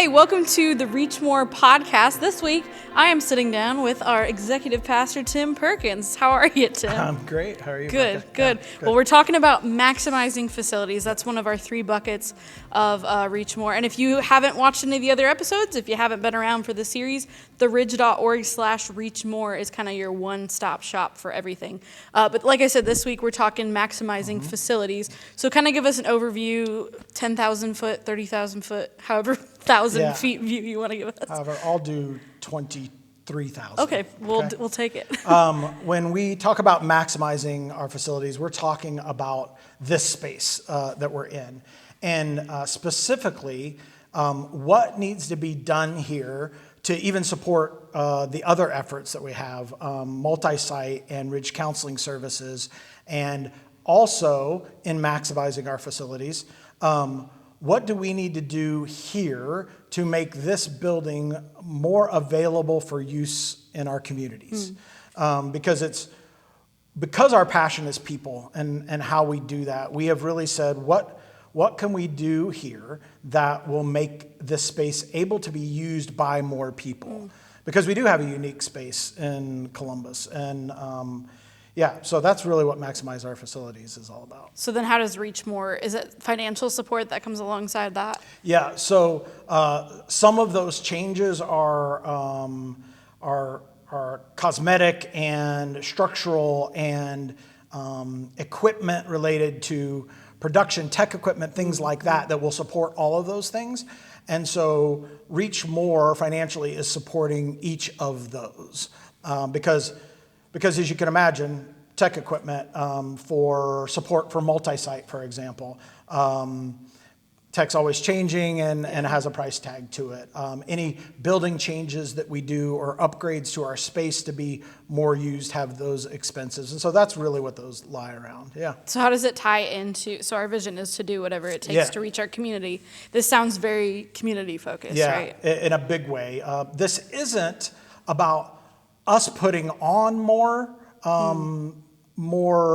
Hey, welcome to the Reach More podcast. This week, I am sitting down with our executive pastor, Tim Perkins. How are you, Tim? I'm great. How are you? Good, Becca? good. Yeah, Well, we're talking about maximizing facilities. That's one of our three buckets of Reach More. And if you haven't watched any of the other episodes, if you haven't been around for the series, theridge.org/reachmore is kind of your one-stop shop for everything. But like I said, this week we're talking maximizing facilities. So kind of give us an overview, 10,000 foot, 30,000 foot, however 1,000 feet view you want to give us. However, I'll do 23,000. Okay, we'll take it. When we talk about maximizing our facilities, we're talking about this space that we're in. And specifically, what needs to be done here to even support the other efforts that we have, multi-site and Ridge Counseling Services, and also in maximizing our facilities, what do we need to do here to make this building more available for use in our communities? Because our passion is people and how we do that, we have really said, what can we do here that will make this space able to be used by more people? Because we do have a unique space in Columbus. And so that's really what Maximize Our Facilities is all about. So then how does Reach More, is it financial support that comes alongside that? Yeah, so some of those changes are cosmetic and structural and equipment related to production, tech equipment, things like that will support all of those things. And so Reach More financially is supporting each of those because as you can imagine, tech equipment for support for multi-site, for example, tech's always changing and has a price tag to it. Any building changes that we do or upgrades to our space to be more used have those expenses. And so that's really what those lie around, yeah. So how does it tie into, so our vision is to do whatever it takes to reach our community. This sounds very community focused, right? Yeah, in a big way. This isn't about us putting on more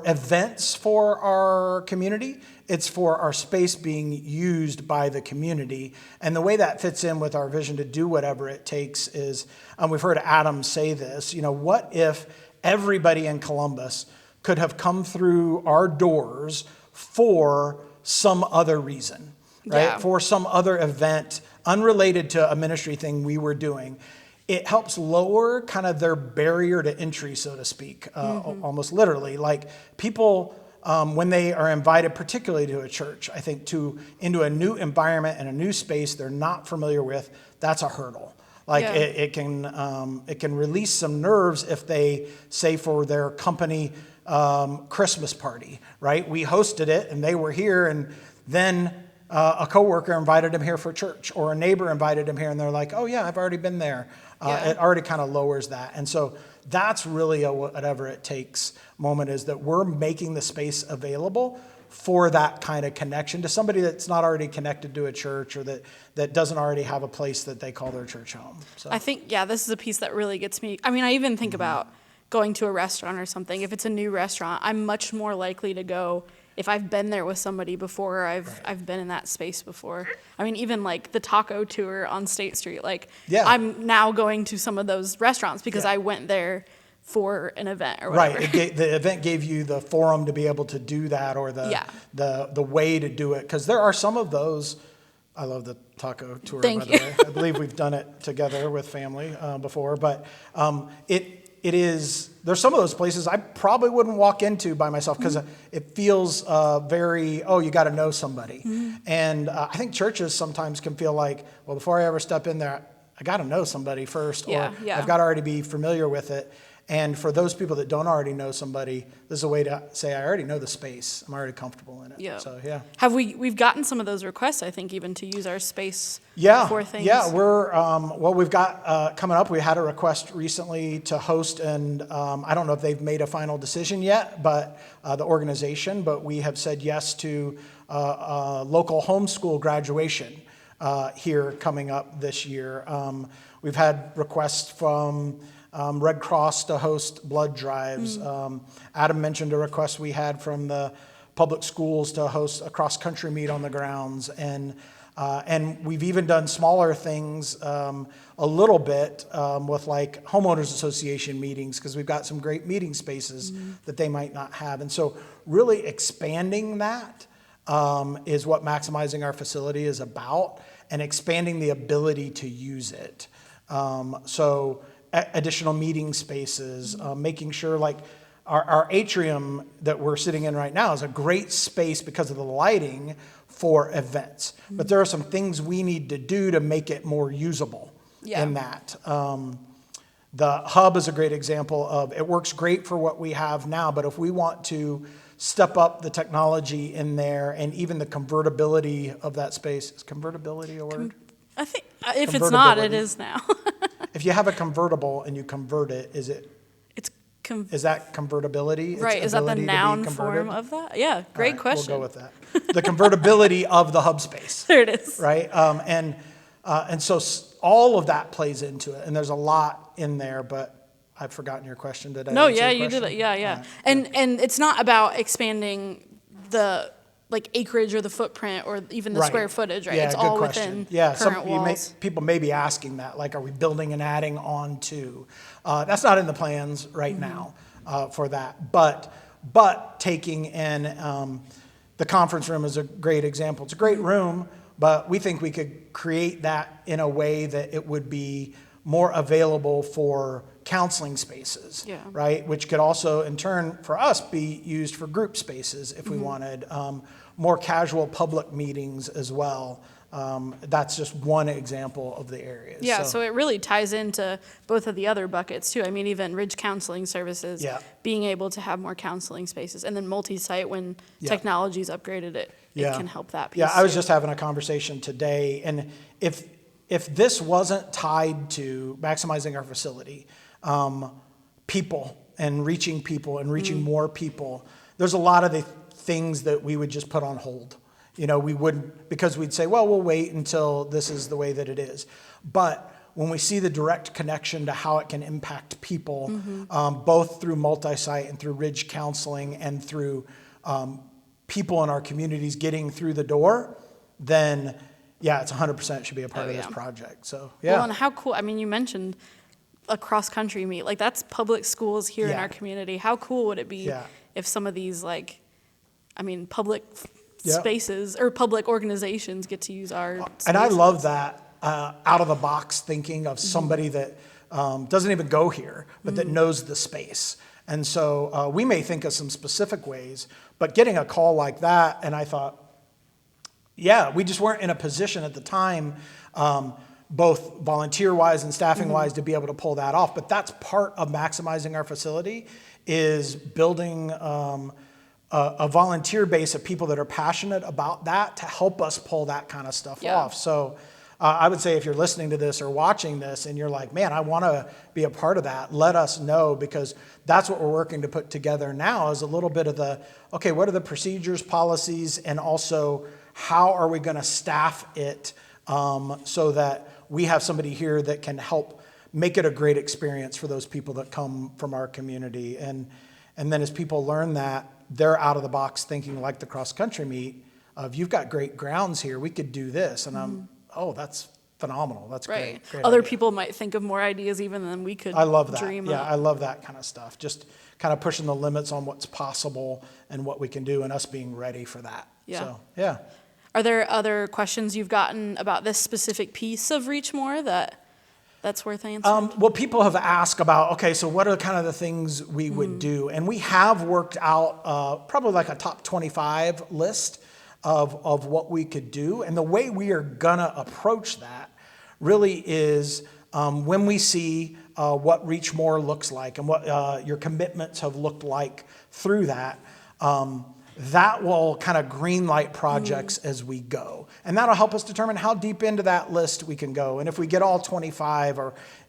events for our community. It's for our space being used by the community. And the way that fits in with our vision to do whatever it takes is, we've heard Adam say this, what if everybody in Columbus could have come through our doors for some other reason, right? Yeah. For some other event unrelated to a ministry thing we were doing. It helps lower kind of their barrier to entry, so to speak, almost literally. Like people, when they are invited, particularly to a church, I think into a new environment and a new space they're not familiar with, that's a hurdle. Like it can release some nerves if they, say for their company Christmas party, right? We hosted it and they were here, and then a coworker invited them here for church, or a neighbor invited them here, and they're like, oh yeah, I've already been there. It already kind of lowers that. And so that's really a whatever it takes moment, is that we're making the space available for that kind of connection to somebody that's not already connected to a church, or that doesn't already have a place that they call their church home. So I think, this is a piece that really gets me. I mean, I even think about going to a restaurant or something. If it's a new restaurant, I'm much more likely to go if I've been there with somebody before, or I've been in that space before. I mean, even like the taco tour on State Street, I'm now going to some of those restaurants because I went there for an event or whatever. Right, the event gave you the forum to be able to do that, or the way to do it. Because there are some of those. I love the taco tour, by the way. I believe we've done it together with family before, but there's some of those places I probably wouldn't walk into by myself, because it feels very, you got to know somebody. And I think churches sometimes can feel like, well, before I ever step in there, I got to know somebody first, or I've got to already be familiar with it. And for those people that don't already know somebody, this is a way to say, I already know the space. I'm already comfortable in it. Yeah. So, yeah. We've gotten some of those requests, I think, even to use our space for things. Yeah, we're, we've got coming up, we had a request recently to host, and I don't know if they've made a final decision yet, but the organization, but we have said yes to local homeschool graduation here coming up this year. We've had requests from Red Cross to host blood drives. Adam mentioned a request we had from the public schools to host a cross-country meet on the grounds. And And we've even done smaller things a little bit with like homeowners association meetings, because we've got some great meeting spaces that they might not have. And so really expanding that is what maximizing our facility is about, and expanding the ability to use it. So additional meeting spaces, making sure like our atrium that we're sitting in right now is a great space because of the lighting for events. But there are some things we need to do to make it more usable in that. The hub is a great example of, it works great for what we have now, but if we want to step up the technology in there and even the convertibility of that space. Is convertibility a word? I think if it's not, it is now. If you have a convertible and you convert it, is that convertibility? Its right, is that the ability to be noun converted? form of that? Yeah, great question. We'll go with that. The convertibility of the hub space. There it is. Right? And so all of that plays into it. And there's a lot in there, but I've forgotten your question. Did I No, answer yeah, your you did question? it. Yeah. Right. And it's not about expanding the like acreage or the footprint or even the Right. square footage, right? Yeah, it's good all question. within Yeah, current walls. people may be asking that, like, are we building and adding on to? That's not in the plans right now for that. But taking in the conference room is a great example. It's a great room, but we think we could create that in a way that it would be more available for counseling spaces, right? Which could also, in turn, for us, be used for group spaces if we wanted. More casual public meetings as well. That's just one example of the areas. Yeah, so it really ties into both of the other buckets too. I mean, even Ridge Counseling Services, being able to have more counseling spaces, and then multi-site when technology's upgraded it can help that piece. Yeah, I was just having a conversation today, and if this wasn't tied to maximizing our facility, people and reaching more people, there's a lot of the things that we would just put on hold. You know, we wouldn't, because we'd say, well, we'll wait until this is the way that it is. But when we see the direct connection to how it can impact people, both through multi-site and through Ridge Counseling and through people in our communities getting through the door, then it's 100% should be a part of this project. So, Well, and how cool, I mean, you mentioned a cross-country meet. Like, that's public schools here in our community. How cool would it be if some of these, like, I mean, public spaces or public organizations get to use our spaces. And I love that out of the box thinking of somebody that doesn't even go here, but that knows the space. And so we may think of some specific ways, but getting a call like that, and I thought, we just weren't in a position at the time, both volunteer-wise and staffing-wise, to be able to pull that off. But that's part of maximizing our facility, is building a volunteer base of people that are passionate about that to help us pull that kind of stuff off. So I would say if you're listening to this or watching this and you're like, man, I want to be a part of that, let us know, because that's what we're working to put together now, is a little bit of the, okay, what are the procedures, policies, and also how are we going to staff it so that we have somebody here that can help make it a great experience for those people that come from our community. And then as people learn that, they're out of the box thinking like the cross-country meet of, you've got great grounds here, we could do this. And that's phenomenal. That's great. Other idea. people might think of more ideas even than we could I love that. dream Yeah, up. I love that kind of stuff. Just kind of pushing the limits on what's possible and what we can do, and us being ready for that. Yeah. So, Are there other questions you've gotten about this specific piece of Reach More that's worth answering? Well, people have asked about, okay, so what are kind of the things we would do? And we have worked out probably like a top 25 list of what we could do. And the way we are going to approach that really is when we see what Reach More looks like and what your commitments have looked like through that, that will kind of green light projects as we go. And that'll help us determine how deep into that list we can go. And if we get all 25,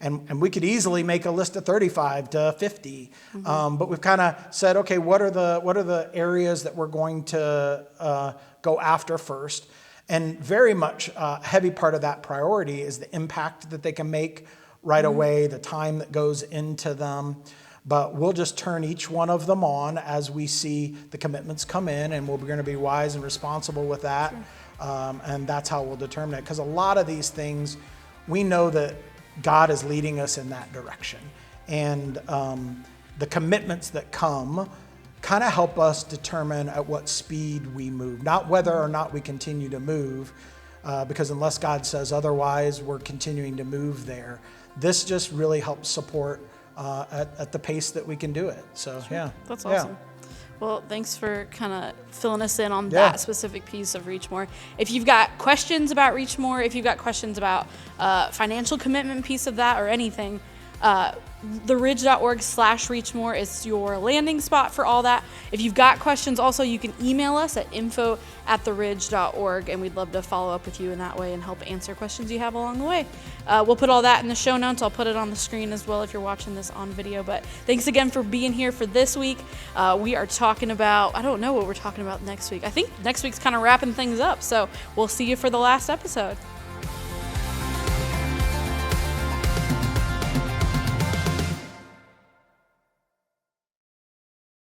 and we could easily make a list of 35 to 50. But we've kind of said, okay, what are the areas that we're going to go after first? And very much a heavy part of that priority is the impact that they can make right away, the time that goes into them. but we'll just turn each one of them on as we see the commitments come in, and we're going to be wise and responsible with that. And that's how we'll determine it. Because a lot of these things, we know that God is leading us in that direction. And the commitments that come kind of help us determine at what speed we move, not whether or not we continue to move, because unless God says otherwise, we're continuing to move there. This just really helps support at the pace that we can do it. So, yeah. That's awesome. Yeah. Well, thanks for kind of filling us in on Yeah. that specific piece of Reach More. If you've got questions about Reach More, if you've got questions about financial commitment piece of that or anything, theridge.org/reachmore is your landing spot for all that. If you've got questions, also you can email us at info@theridge.org, and we'd love to follow up with you in that way and help answer questions you have along the way. We'll put all that in the show notes. I'll put it on the screen as well if you're watching this on video. But thanks again for being here for this week. We are talking about, I don't know what we're talking about next week. I think next week's kind of wrapping things up, so we'll see you for the last episode.